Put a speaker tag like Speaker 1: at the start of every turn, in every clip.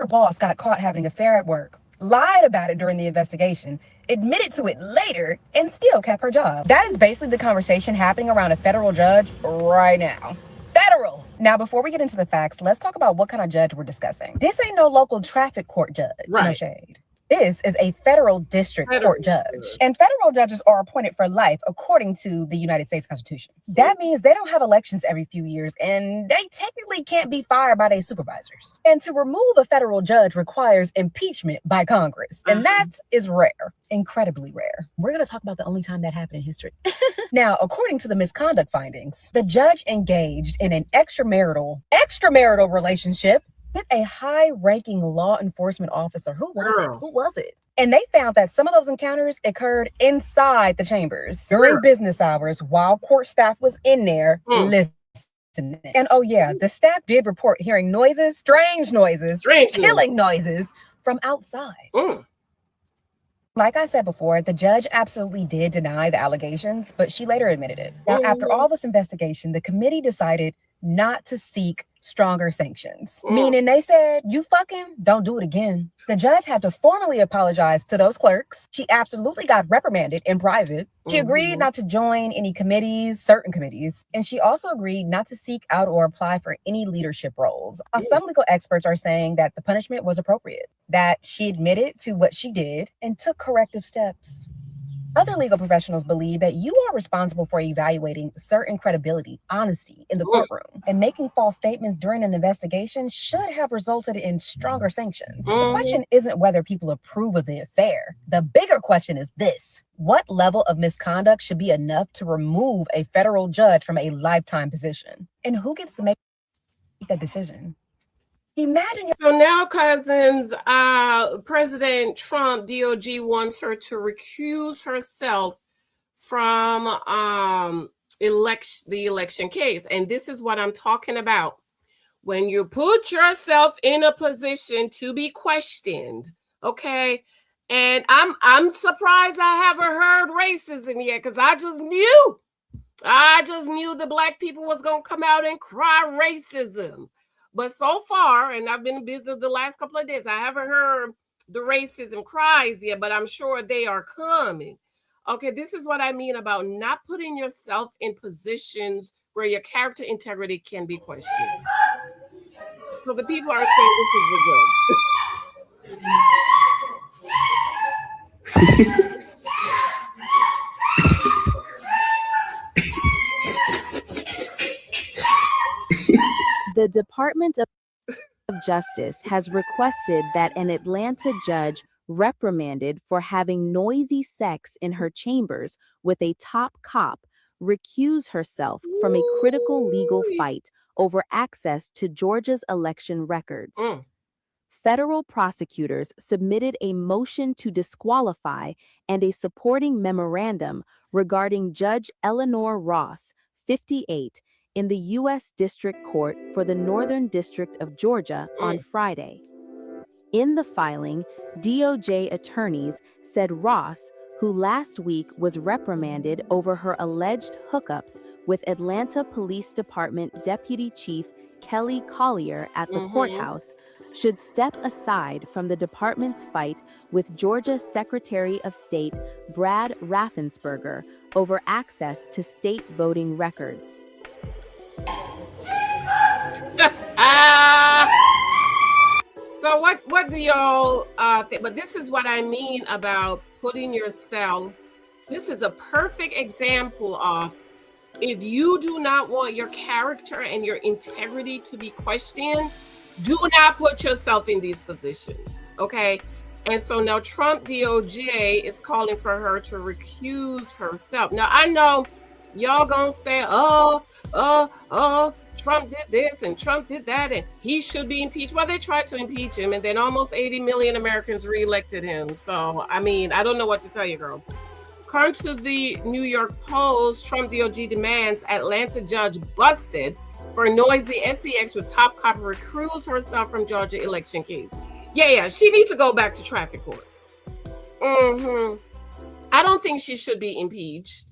Speaker 1: Her boss got caught having an affair at work, lied about it during the investigation, admitted to it later, and still kept her job. That is basically the conversation happening around a federal judge right now. Federal! Now, before we get into the facts, let's talk about what kind of judge we're discussing. This ain't no local traffic court judge, right. No shade. This is a federal district court judge. And federal judges are appointed for life according to the United States Constitution. That means they don't have elections every few years, and they technically can't be fired by their supervisors. And to remove a federal judge requires impeachment by Congress. And that is rare, incredibly rare. We're going to talk about the only time that happened in history. Now, according to the misconduct findings, the judge engaged in an extramarital relationship with a high-ranking law enforcement officer. Who was it? And they found that some of those encounters occurred inside the chambers during business hours while court staff was in there listening. And oh yeah, the staff did report hearing noises, strange noises, killing noises from outside. Like I said before, the judge absolutely did deny the allegations, but she later admitted it. Now, after all this investigation, the committee decided not to seek stronger sanctions. Meaning they said, you fucking don't do it again. The judge had to formally apologize to those clerks. She absolutely got reprimanded in private. She agreed not to join any committees, certain committees, and she also agreed not to seek out or apply for any leadership roles. Some legal experts are saying that the punishment was appropriate, that she admitted to what she did and took corrective steps. Other legal professionals believe that you are responsible for evaluating certain credibility, honesty in the courtroom, and making false statements during an investigation should have resulted in stronger sanctions. The question isn't whether people approve of the affair. The bigger question is this: what level of misconduct should be enough to remove a federal judge from a lifetime position? And who gets to make that decision? Imagine.
Speaker 2: So now, cousins, President Trump, DOJ wants her to recuse herself from the election case. And this is what I'm talking about. When you put yourself in a position to be questioned, okay? And I'm surprised I haven't heard racism yet, because I just knew the black people was going to come out and cry racism. But so far, and I've been in business the last couple of days, I haven't heard the racism cries yet, but I'm sure they are coming. Okay, this is what I mean about not putting yourself in positions where your character integrity can be questioned. So the people are saying this is the good.
Speaker 3: The Department of Justice has requested that an Atlanta judge reprimanded for having noisy sex in her chambers with a top cop recuse herself from a critical legal fight over access to Georgia's election records. Federal prosecutors submitted a motion to disqualify and a supporting memorandum regarding Judge Eleanor Ross, 58, in the U.S. District Court for the Northern District of Georgia on Friday. In the filing, DOJ attorneys said Ross, who last week was reprimanded over her alleged hookups with Atlanta Police Department Deputy Chief Kelly Collier at the courthouse, should step aside from the department's fight with Georgia Secretary of State Brad Raffensperger over access to state voting records.
Speaker 2: So what do y'all think? But this is what I mean about putting yourself. This is a perfect example of, if you do not want your character and your integrity to be questioned, do not put yourself in these positions, okay? And so now Trump DOJ is calling for her to recuse herself. Now, I know y'all gonna say, Trump did this and Trump did that and he should be impeached. Well, they tried to impeach him and then almost 80 million Americans reelected him. So, I mean, I don't know what to tell you, girl. According to the New York Post, Trump DOJ demands Atlanta judge busted for noisy s3x with top cop recuse herself from Georgia election case. Yeah, she needs to go back to traffic court. I don't think she should be impeached.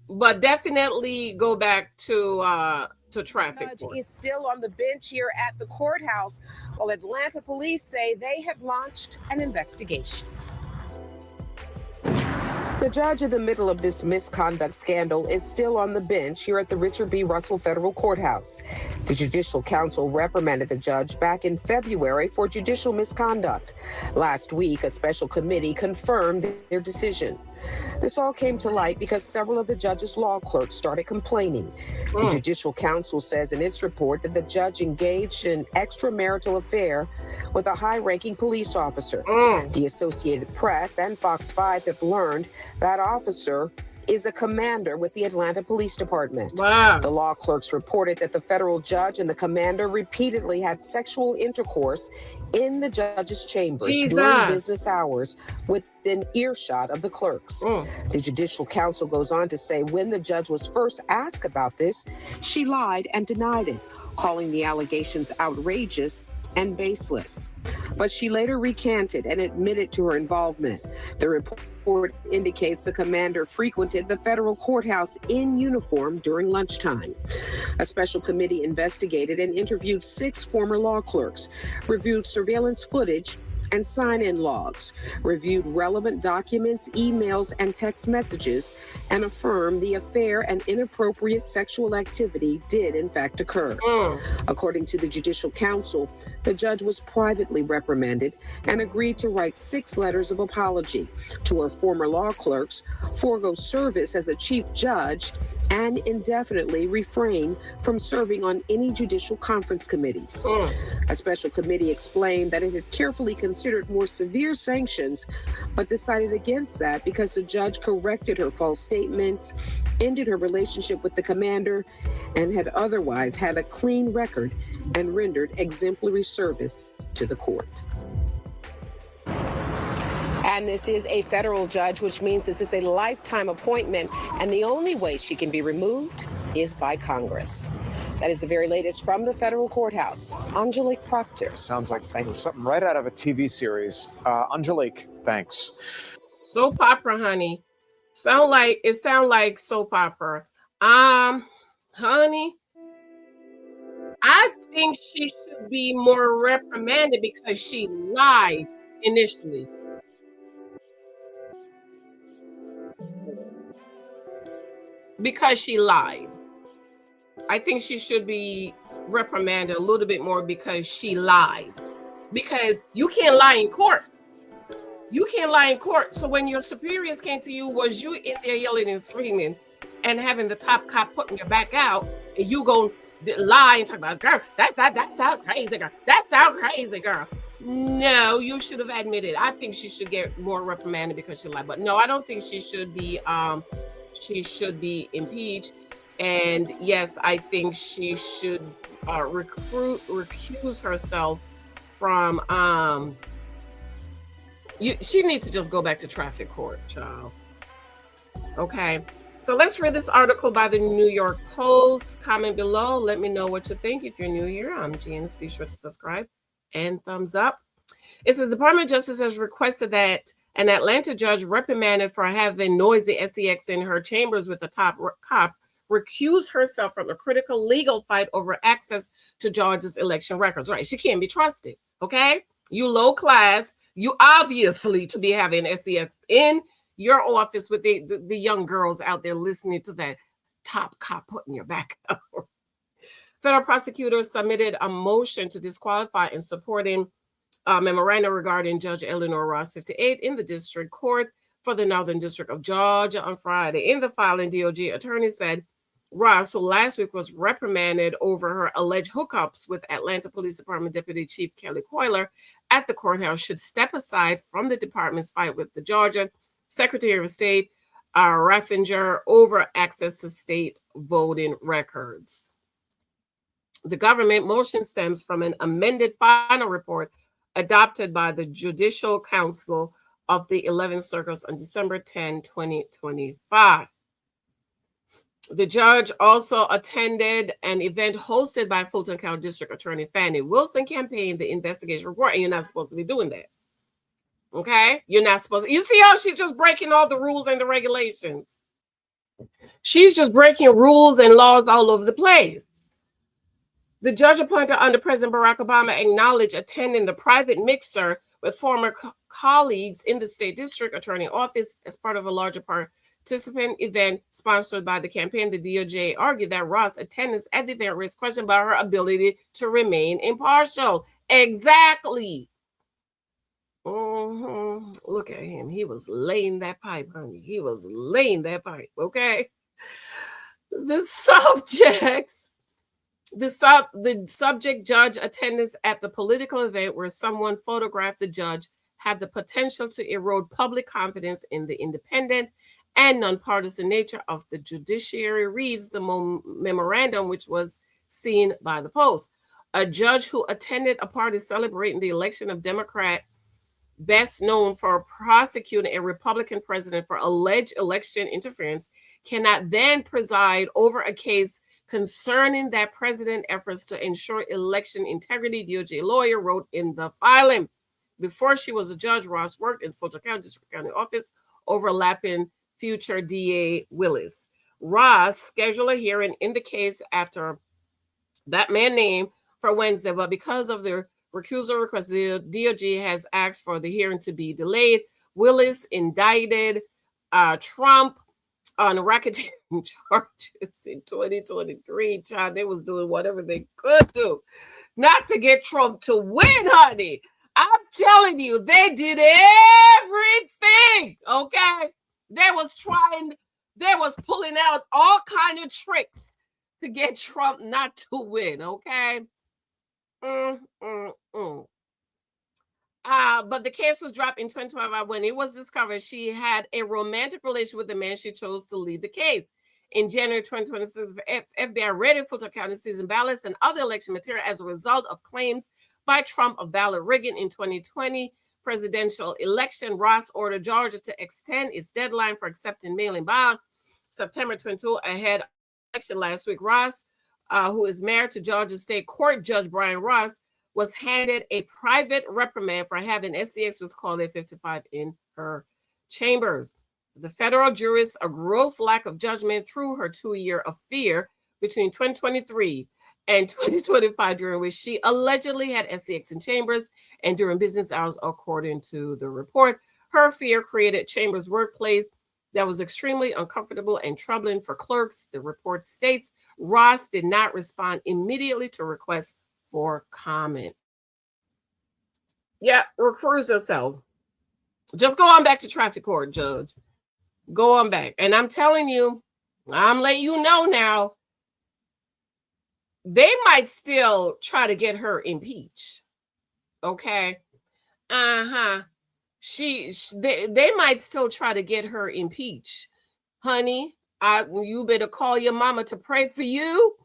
Speaker 2: But definitely go back to to traffic
Speaker 4: Judge
Speaker 2: court.
Speaker 4: is still on the bench here at the courthouse, while Atlanta police say they have launched an investigation. The judge in the middle of this misconduct scandal is still on the bench here at the Richard B. Russell Federal Courthouse. The Judicial Council reprimanded the judge back in February for judicial misconduct. Last week, a special committee confirmed their decision. This all came to light because several of the judge's law clerks started complaining. The Judicial Council says in its report that the judge engaged in an extramarital affair with a high-ranking police officer. The Associated Press and Fox 5 have learned that officer is a commander with the Atlanta Police Department.
Speaker 2: Wow.
Speaker 4: The law clerks reported that the federal judge and the commander repeatedly had sexual intercourse in the judge's chambers during business hours within earshot of the clerks. The Judicial Council goes on to say when the judge was first asked about this, she lied and denied it, calling the allegations outrageous and baseless. But she later recanted and admitted to her involvement. The report indicates the commander frequented the federal courthouse in uniform during lunchtime. A special committee investigated and interviewed 6 former law clerks, reviewed surveillance footage and sign-in logs, reviewed relevant documents, emails, and text messages, and affirmed the affair and inappropriate sexual activity did in fact occur. According to the Judicial Council, the judge was privately reprimanded and agreed to write 6 letters of apology to her former law clerks, forego service as a chief judge, and indefinitely refrain from serving on any judicial conference committees. A special committee explained that it had carefully considered more severe sanctions, but decided against that because the judge corrected her false statements, ended her relationship with the commander, and had otherwise had a clean record and rendered exemplary service to the court. And this is a federal judge, which means this is a lifetime appointment, and the only way she can be removed is by Congress. That is the very latest from the federal courthouse. Angelique Proctor.
Speaker 5: Sounds like something right out of a TV series. Angelique, thanks.
Speaker 2: Soap opera, honey. Sound like soap opera. Honey, I think she should be more reprimanded because she lied initially. Because she lied. I think she should be reprimanded a little bit more because she lied. Because you can't lie in court. You can't lie in court. So when your superiors came to you, was you in there yelling and screaming and having the top cop putting your back out, and you go lie and talk about, girl, that sounds crazy, girl. That sounds crazy, girl. No, you should have admitted. I think she should get more reprimanded because she lied. But no, I don't think she should be impeached. And yes, I think she should recuse herself from she needs to just go back to traffic court, child. Okay, so let's read this article by the New York Post. Comment below, let me know what you think. If you're new here, I'm Janice. Be sure to subscribe and thumbs up. It's the Department of Justice has requested that an Atlanta judge reprimanded for having noisy s3x in her chambers with the top cop recuse herself from a critical legal fight over access to Georgia's election records. Right, she can't be trusted. Okay, you low class, you obviously to be having s3x in your office with the young girls out there listening to that top cop putting your back out. Federal prosecutors submitted a motion to disqualify and supporting memorandum regarding Judge Eleanor Ross 58 in the district court for the Northern District of Georgia on Friday. In the filing, DOJ attorney said Ross, who last week was reprimanded over her alleged hookups with Atlanta Police Department Deputy Chief Kelly Coyler at the courthouse, should step aside from the department's fight with the Georgia Secretary of State, Raffinger, over access to state voting records. The government motion stems from an amended final report adopted by the Judicial Council of the 11th Circuit on December 10, 2025. The judge also attended an event hosted by Fulton County District Attorney Fannie Wilson campaign, the investigation report, and you're not supposed to be doing that. Okay? You're not supposed to. You see how she's just breaking all the rules and the regulations? She's just breaking rules and laws all over the place. The judge appointed under President Barack Obama acknowledged attending the private mixer with former colleagues in the state district attorney office as part of a larger participant event sponsored by the campaign. The DOJ argued that Ross' attendance at the event raised question about her ability to remain impartial. Exactly. Look at him. He was laying that pipe, honey. He was laying that pipe, okay? The subject judge attendance at the political event where someone photographed the judge had the potential to erode public confidence in the independent and nonpartisan nature of the judiciary, reads the memorandum, which was seen by the Post. A judge who attended a party celebrating the election of Democrat best known for prosecuting a Republican president for alleged election interference cannot then preside over a case concerning that president efforts to ensure election integrity, DOJ lawyer wrote in the filing. Before she was a judge, Ross worked in Fulton County District County office, overlapping future DA Willis. Ross scheduled a hearing in the case after that man named for Wednesday, but because of the recusal request, the DOJ has asked for the hearing to be delayed. Willis indicted Trump on racketeering charges in 2023. Child, they was doing whatever they could do not to get Trump to win, honey. I'm telling you, they did everything, okay? They was pulling out all kind of tricks to get Trump not to win, okay? But the case was dropped in 2012 when it was discovered she had a romantic relationship with the man she chose to lead the case. In January 2026, FBI raided Fulton County season ballots and other election material as a result of claims by Trump of ballot rigging in 2020 presidential election. Ross ordered Georgia to extend its deadline for accepting mail-in ballot September 22 ahead of election last week. Ross, who is married to Georgia State Court Judge Brian Ross, was handed a private reprimand for having s3x with call 55 in her chambers. The federal jurist, a gross lack of judgment through her 2-year affair between 2023 and 2025, during which she allegedly had s3x in chambers and during business hours, according to the report. Her affair created Chambers' workplace that was extremely uncomfortable and troubling for clerks. The report states Ross did not respond immediately to requests for comment. Yeah, recuse yourself. Just go on back to traffic court, Judge. Go on back. And I'm telling you, I'm letting you know now, they might still try to get her impeached. Okay? They might still try to get her impeached. Honey, you better call your mama to pray for you.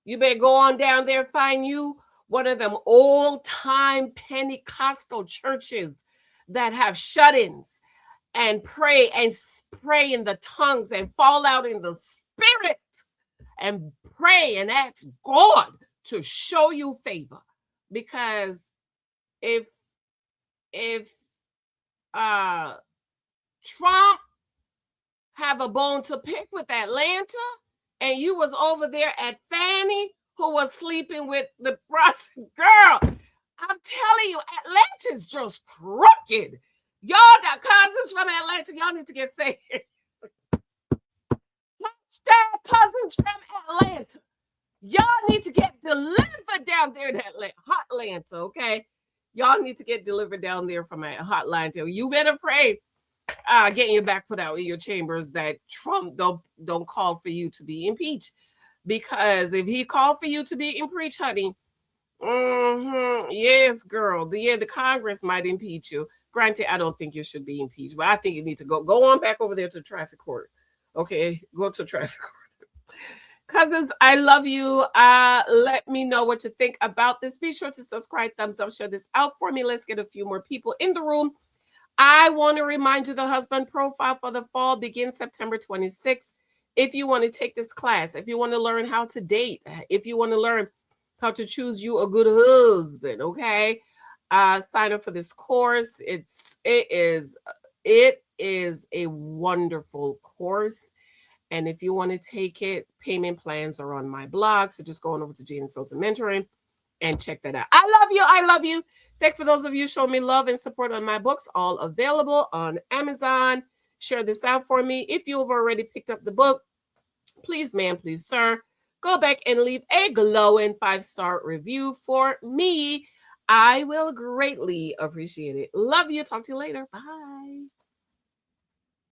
Speaker 2: You better go on down there, find you one of them old-time Pentecostal churches that have shut-ins and pray in the tongues and fall out in the spirit and pray and ask God to show you favor. Because if Trump have a bone to pick with Atlanta, and you was over there at Fannie, who was sleeping with the prostitute girl, I'm telling you, Atlanta's just crooked. Y'all got cousins from Atlanta. Y'all need to get saved. Hashtag cousins from Atlanta. Y'all need to get delivered down there in hot Atlanta, okay? Y'all need to get delivered down there from a hotline. You better pray getting your back put out in your chambers that Trump don't call for you to be impeached. Because if he called for you to be impeached, honey, yes, girl, the Congress might impeach you. Granted, I don't think you should be impeached, but I think you need to go on back over there to traffic court. Okay, go to traffic court. Cousins, I love you. Let me know what you think about this. Be sure to subscribe, thumbs up, share this out for me. Let's get a few more people in the room. I want to remind you the husband profile for the fall begins September 26th. If you want to take this class, if you want to learn how to date, if you want to learn how to choose you a good husband, okay? Sign up for this course. It is a wonderful course. And if you want to take it, payment plans are on my blog. So just go on over to Janice Hylton Mentoring and check that out. I love you. I love you. Thank for those of you showing me love and support on my books, all available on Amazon. Share this out for me. If you've already picked up the book, please, ma'am, please, sir, go back and leave a glowing 5-star review for me. I will greatly appreciate it. Love you. Talk to you later. Bye.